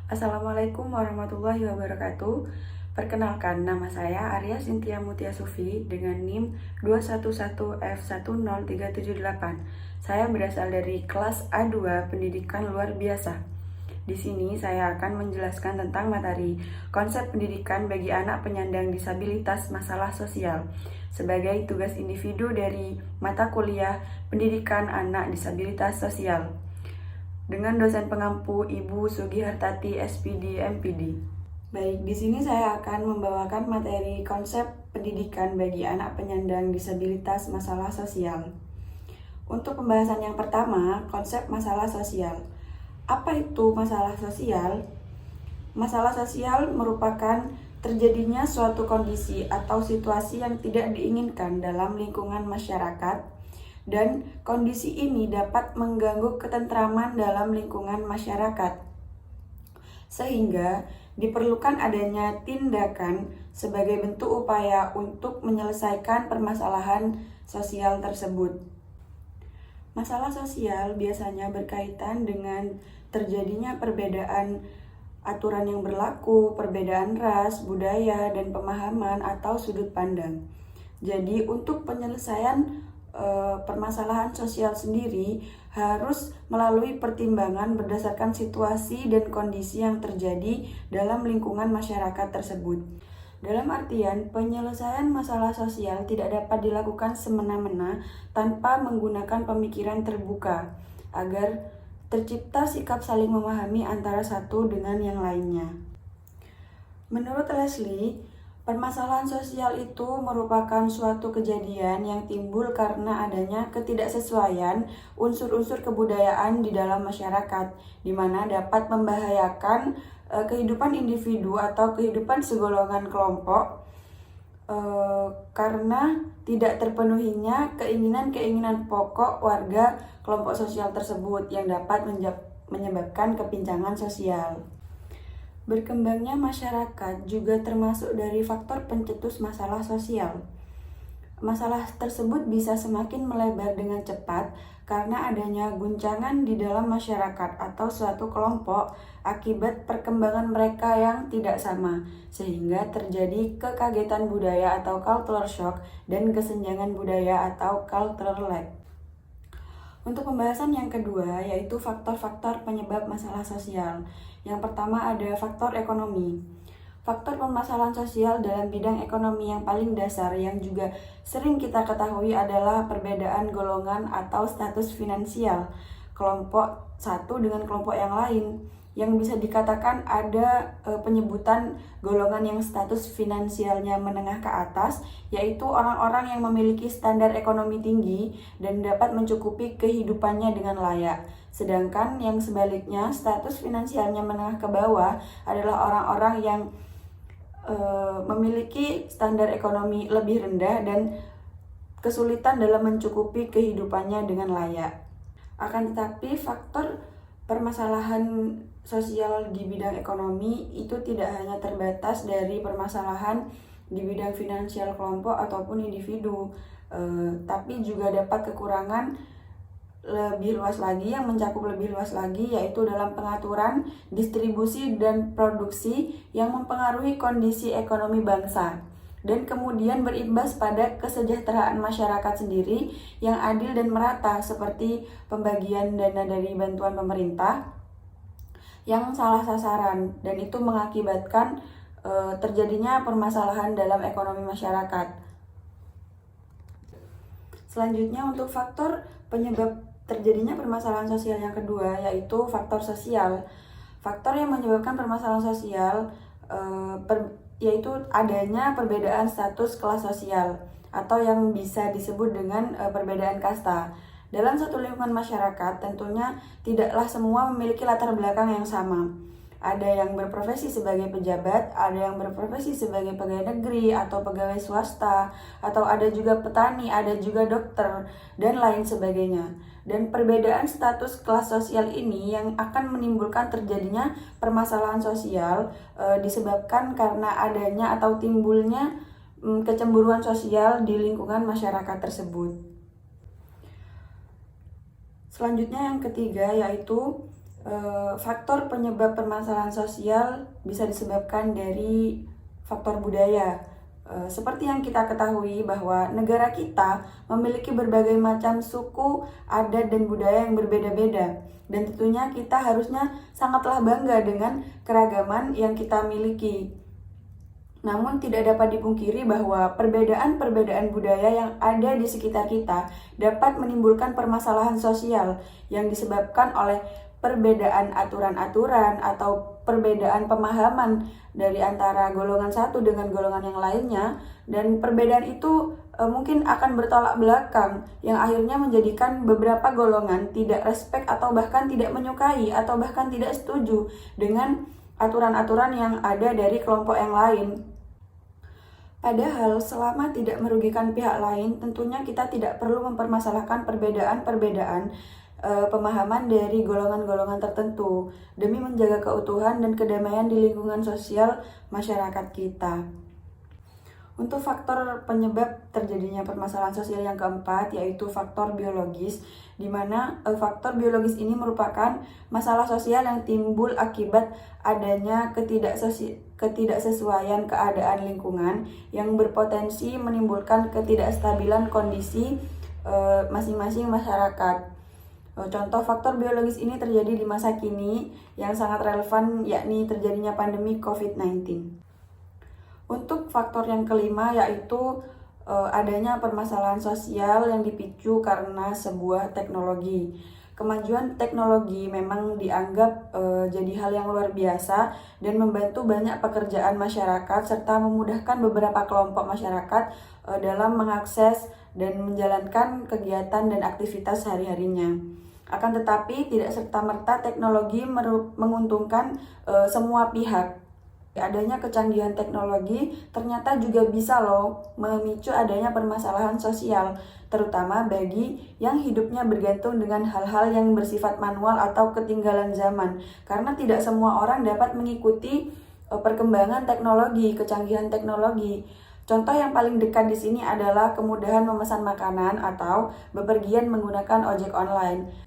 Assalamualaikum warahmatullahi wabarakatuh. Perkenalkan, nama saya Arya Cynthia Mutia Sufi dengan NIM 211F10378. Saya berasal dari kelas A2 Pendidikan Luar Biasa. Di sini saya akan menjelaskan tentang materi konsep pendidikan bagi anak penyandang disabilitas masalah sosial sebagai tugas individu dari mata kuliah Pendidikan Anak Disabilitas Sosial dengan dosen pengampu Ibu Sugihartati SPD MPD. Baik, di sini saya akan membawakan materi konsep pendidikan bagi anak penyandang disabilitas masalah sosial. Untuk pembahasan yang pertama, konsep masalah sosial. Apa itu masalah sosial? Masalah sosial merupakan terjadinya suatu kondisi atau situasi yang tidak diinginkan dalam lingkungan masyarakat, dan kondisi ini dapat mengganggu ketentraman dalam lingkungan masyarakat, sehingga diperlukan adanya tindakan sebagai bentuk upaya untuk menyelesaikan permasalahan sosial tersebut. Masalah sosial biasanya berkaitan dengan terjadinya perbedaan aturan yang berlaku, perbedaan ras, budaya, dan pemahaman atau sudut pandang. Jadi untuk penyelesaian permasalahan sosial sendiri harus melalui pertimbangan berdasarkan situasi dan kondisi yang terjadi dalam lingkungan masyarakat tersebut. Dalam artian, penyelesaian masalah sosial tidak dapat dilakukan semena-mena tanpa menggunakan pemikiran terbuka agar tercipta sikap saling memahami antara satu dengan yang lainnya. Menurut Leslie, permasalahan sosial itu merupakan suatu kejadian yang timbul karena adanya ketidaksesuaian unsur-unsur kebudayaan di dalam masyarakat, di mana dapat membahayakan kehidupan individu atau kehidupan segolongan kelompok karena tidak terpenuhinya keinginan-keinginan pokok warga kelompok sosial tersebut yang dapat menyebabkan kepincangan sosial. Berkembangnya masyarakat juga termasuk dari faktor pencetus masalah sosial. Masalah tersebut bisa semakin melebar dengan cepat karena adanya guncangan di dalam masyarakat atau suatu kelompok akibat perkembangan mereka yang tidak sama, sehingga terjadi kekagetan budaya atau cultural shock dan kesenjangan budaya atau cultural lag. Untuk pembahasan yang kedua, yaitu faktor-faktor penyebab masalah sosial. Yang pertama ada faktor ekonomi. Faktor permasalahan sosial dalam bidang ekonomi yang paling dasar yang juga sering kita ketahui adalah perbedaan golongan atau status finansial kelompok satu dengan kelompok yang lain, yang bisa dikatakan ada penyebutan golongan yang status finansialnya menengah ke atas, yaitu orang-orang yang memiliki standar ekonomi tinggi dan dapat mencukupi kehidupannya dengan layak. Sedangkan yang sebaliknya, status finansialnya menengah ke bawah adalah orang-orang yang memiliki standar ekonomi lebih rendah dan kesulitan dalam mencukupi kehidupannya dengan layak. Akan tetapi faktor permasalahan sosial di bidang ekonomi itu tidak hanya terbatas dari permasalahan di bidang finansial kelompok ataupun individu, tapi juga dapat kekurangan lebih luas lagi, yang mencakup lebih luas lagi, yaitu dalam pengaturan, distribusi, dan produksi yang mempengaruhi kondisi ekonomi bangsa, dan kemudian berimbas pada kesejahteraan masyarakat sendiri yang adil dan merata, seperti pembagian dana dari bantuan pemerintah yang salah sasaran, dan itu mengakibatkan terjadinya permasalahan dalam ekonomi masyarakat. Selanjutnya, untuk faktor penyebab terjadinya permasalahan sosial yang kedua, yaitu faktor sosial. Faktor yang menyebabkan permasalahan sosial yaitu adanya perbedaan status kelas sosial atau yang bisa disebut dengan perbedaan kasta. Dalam satu lingkungan masyarakat, tentunya tidaklah semua memiliki latar belakang yang sama. Ada yang berprofesi sebagai pejabat, ada yang berprofesi sebagai pegawai negeri atau pegawai swasta, atau ada juga petani, ada juga dokter, dan lain sebagainya. Dan perbedaan status kelas sosial ini yang akan menimbulkan terjadinya permasalahan sosial disebabkan karena adanya atau timbulnya kecemburuan sosial di lingkungan masyarakat tersebut. Selanjutnya yang ketiga, yaitu Faktor penyebab permasalahan sosial bisa disebabkan dari faktor budaya. Seperti yang kita ketahui bahwa negara kita memiliki berbagai macam suku, adat, dan budaya yang berbeda-beda. Dan tentunya kita harusnya sangatlah bangga dengan keragaman yang kita miliki. Namun tidak dapat dipungkiri bahwa perbedaan-perbedaan budaya yang ada di sekitar kita dapat menimbulkan permasalahan sosial yang disebabkan oleh perbedaan aturan-aturan atau perbedaan pemahaman dari antara golongan satu dengan golongan yang lainnya, dan perbedaan itu mungkin akan bertolak belakang yang akhirnya menjadikan beberapa golongan tidak respect atau bahkan tidak menyukai atau bahkan tidak setuju dengan aturan-aturan yang ada dari kelompok yang lain. Padahal selama tidak merugikan pihak lain, tentunya kita tidak perlu mempermasalahkan perbedaan-perbedaan pemahaman dari golongan-golongan tertentu demi menjaga keutuhan dan kedamaian di lingkungan sosial masyarakat kita. Untuk faktor penyebab terjadinya permasalahan sosial yang keempat yaitu faktor biologis, di mana faktor biologis ini merupakan masalah sosial yang timbul akibat adanya ketidaksesuaian keadaan lingkungan yang berpotensi menimbulkan ketidakstabilan kondisi masing-masing masyarakat. Contoh faktor biologis ini terjadi di masa kini yang sangat relevan, yakni terjadinya pandemi COVID-19. Untuk faktor yang kelima yaitu adanya permasalahan sosial yang dipicu karena sebuah teknologi. Kemajuan teknologi memang dianggap jadi hal yang luar biasa dan membantu banyak pekerjaan masyarakat serta memudahkan beberapa kelompok masyarakat dalam mengakses dan menjalankan kegiatan dan aktivitas sehari-harinya. Akan tetapi tidak serta-merta teknologi menguntungkan semua pihak. Adanya kecanggihan teknologi ternyata juga bisa memicu adanya permasalahan sosial, terutama bagi yang hidupnya bergantung dengan hal-hal yang bersifat manual atau ketinggalan zaman. Karena tidak semua orang dapat mengikuti perkembangan teknologi, kecanggihan teknologi. Contoh yang paling dekat di sini adalah kemudahan memesan makanan atau bepergian menggunakan ojek online.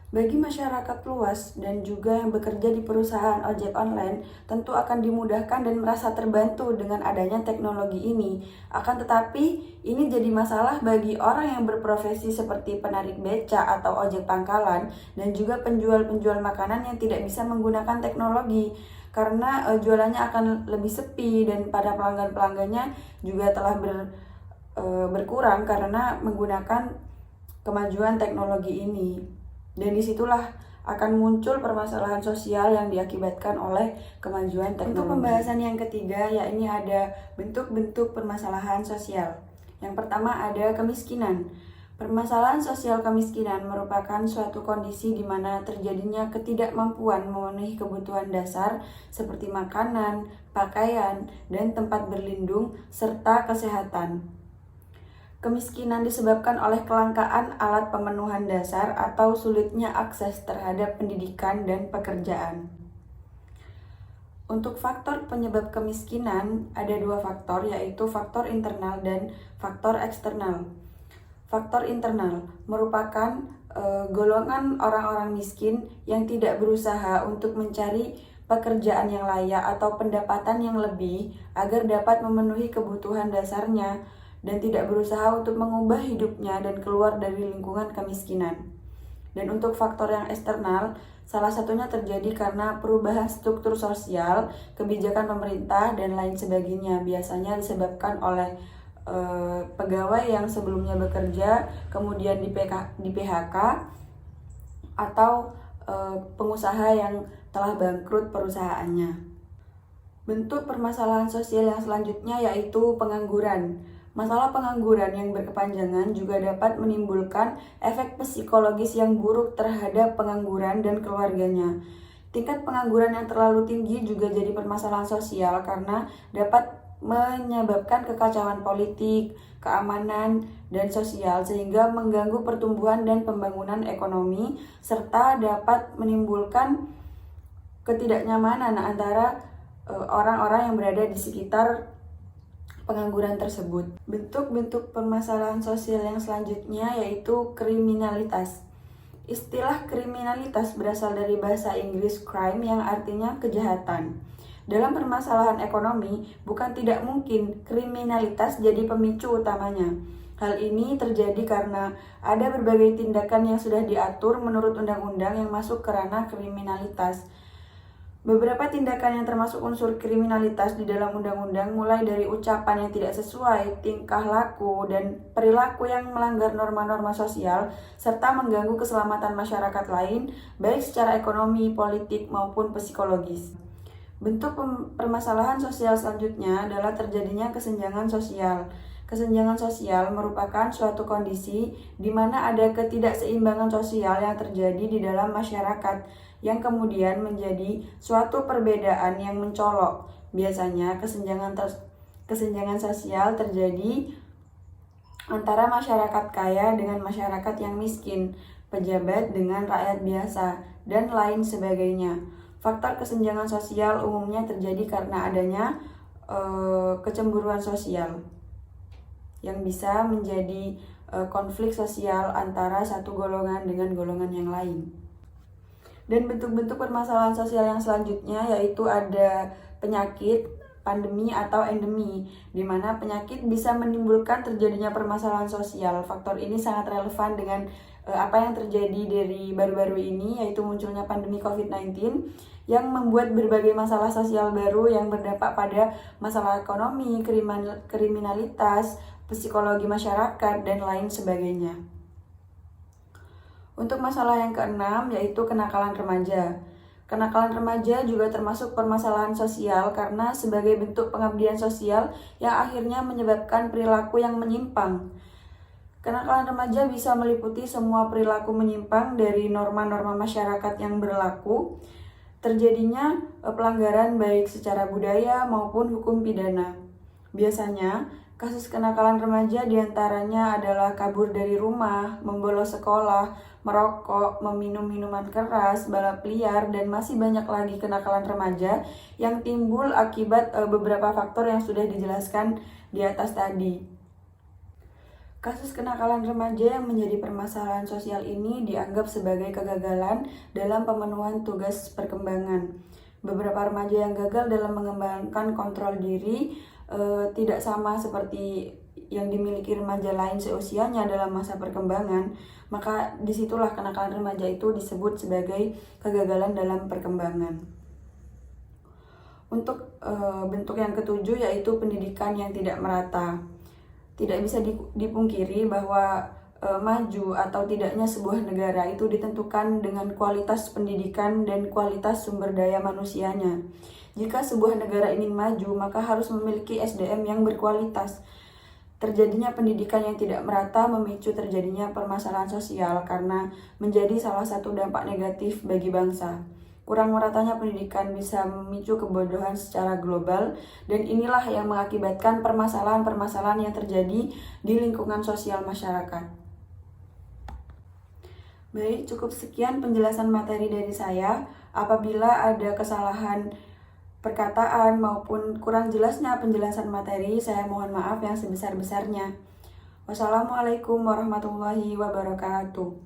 Bagi masyarakat luas dan juga yang bekerja di perusahaan ojek online, tentu akan dimudahkan dan merasa terbantu dengan adanya teknologi ini. Akan tetapi, ini jadi masalah bagi orang yang berprofesi seperti penarik beca atau ojek pangkalan dan juga penjual-penjual makanan yang tidak bisa menggunakan teknologi. Karena jualannya akan lebih sepi dan pada pelanggan-pelanggannya juga telah berkurang karena menggunakan kemajuan teknologi ini. Dan disitulah akan muncul permasalahan sosial yang diakibatkan oleh kemajuan teknologi. Untuk pembahasan yang ketiga, yakni ada bentuk-bentuk permasalahan sosial. Yang pertama ada kemiskinan. Permasalahan sosial kemiskinan merupakan suatu kondisi di mana terjadinya ketidakmampuan memenuhi kebutuhan dasar seperti makanan, pakaian, dan tempat berlindung, serta kesehatan. Kemiskinan disebabkan oleh kelangkaan alat pemenuhan dasar atau sulitnya akses terhadap pendidikan dan pekerjaan. Untuk faktor penyebab kemiskinan, ada dua faktor, yaitu faktor internal dan faktor eksternal. Faktor internal merupakan golongan orang-orang miskin yang tidak berusaha untuk mencari pekerjaan yang layak atau pendapatan yang lebih agar dapat memenuhi kebutuhan dasarnya, dan tidak berusaha untuk mengubah hidupnya dan keluar dari lingkungan kemiskinan. Dan untuk faktor yang eksternal, salah satunya terjadi karena perubahan struktur sosial, kebijakan pemerintah, dan lain sebagainya. Biasanya disebabkan oleh pegawai yang sebelumnya bekerja, kemudian di PHK, atau pengusaha yang telah bangkrut perusahaannya. Bentuk permasalahan sosial yang selanjutnya yaitu pengangguran. Masalah pengangguran yang berkepanjangan juga dapat menimbulkan efek psikologis yang buruk terhadap pengangguran dan keluarganya. Tingkat pengangguran yang terlalu tinggi juga jadi permasalahan sosial karena dapat menyebabkan kekacauan politik, keamanan, dan sosial sehingga mengganggu pertumbuhan dan pembangunan ekonomi serta dapat menimbulkan ketidaknyamanan antara orang-orang yang berada di sekitar pengangguran tersebut. Bentuk-bentuk permasalahan sosial yang selanjutnya yaitu kriminalitas. Istilah kriminalitas berasal dari bahasa Inggris crime yang artinya kejahatan. Dalam permasalahan ekonomi, bukan tidak mungkin kriminalitas jadi pemicu utamanya. Hal ini terjadi karena ada berbagai tindakan yang sudah diatur menurut undang-undang yang masuk ke ranah kriminalitas. Beberapa tindakan yang termasuk unsur kriminalitas di dalam undang-undang mulai dari ucapan yang tidak sesuai, tingkah laku, dan perilaku yang melanggar norma-norma sosial, serta mengganggu keselamatan masyarakat lain, baik secara ekonomi, politik, maupun psikologis. Bentuk permasalahan sosial selanjutnya adalah terjadinya kesenjangan sosial. Kesenjangan sosial merupakan suatu kondisi di mana ada ketidakseimbangan sosial yang terjadi di dalam masyarakat, yang kemudian menjadi suatu perbedaan yang mencolok. Biasanya kesenjangan sosial terjadi antara masyarakat kaya dengan masyarakat yang miskin, pejabat dengan rakyat biasa, dan lain sebagainya. Faktor kesenjangan sosial umumnya terjadi karena adanya kecemburuan sosial yang bisa menjadi konflik sosial antara satu golongan dengan golongan yang lain. Dan bentuk-bentuk permasalahan sosial yang selanjutnya yaitu ada penyakit, pandemi, atau endemi, di mana penyakit bisa menimbulkan terjadinya permasalahan sosial. Faktor ini sangat relevan dengan apa yang terjadi dari baru-baru ini, yaitu munculnya pandemi COVID-19 yang membuat berbagai masalah sosial baru yang berdampak pada masalah ekonomi, kriminalitas, psikologi masyarakat, dan lain sebagainya. Untuk masalah yang keenam yaitu kenakalan remaja. Kenakalan remaja juga termasuk permasalahan sosial karena sebagai bentuk pengabdian sosial yang akhirnya menyebabkan perilaku yang menyimpang. Kenakalan remaja bisa meliputi semua perilaku menyimpang dari norma-norma masyarakat yang berlaku, terjadinya pelanggaran baik secara budaya maupun hukum pidana. Biasanya, kasus kenakalan remaja diantaranya adalah kabur dari rumah, membolos sekolah, merokok, meminum minuman keras, balap liar, dan masih banyak lagi kenakalan remaja yang timbul akibat beberapa faktor yang sudah dijelaskan di atas tadi. Kasus kenakalan remaja yang menjadi permasalahan sosial ini dianggap sebagai kegagalan dalam pemenuhan tugas perkembangan. Beberapa remaja yang gagal dalam mengembangkan kontrol diri tidak sama seperti yang dimiliki remaja lain seusianya dalam masa perkembangan, maka disitulah kenakalan remaja itu disebut sebagai kegagalan dalam perkembangan. Untuk bentuk yang ketujuh yaitu pendidikan yang tidak merata. Tidak bisa dipungkiri bahwa maju atau tidaknya sebuah negara itu ditentukan dengan kualitas pendidikan dan kualitas sumber daya manusianya. Jika sebuah negara ingin maju, maka harus memiliki SDM yang berkualitas. Terjadinya pendidikan yang tidak merata memicu terjadinya permasalahan sosial karena menjadi salah satu dampak negatif bagi bangsa. Kurang meratanya pendidikan bisa memicu kebodohan secara global, dan inilah yang mengakibatkan permasalahan-permasalahan yang terjadi di lingkungan sosial masyarakat. Baik, cukup sekian penjelasan materi dari saya. Apabila ada kesalahan perkataan maupun kurang jelasnya penjelasan materi, saya mohon maaf yang sebesar-besarnya. Wassalamualaikum warahmatullahi wabarakatuh.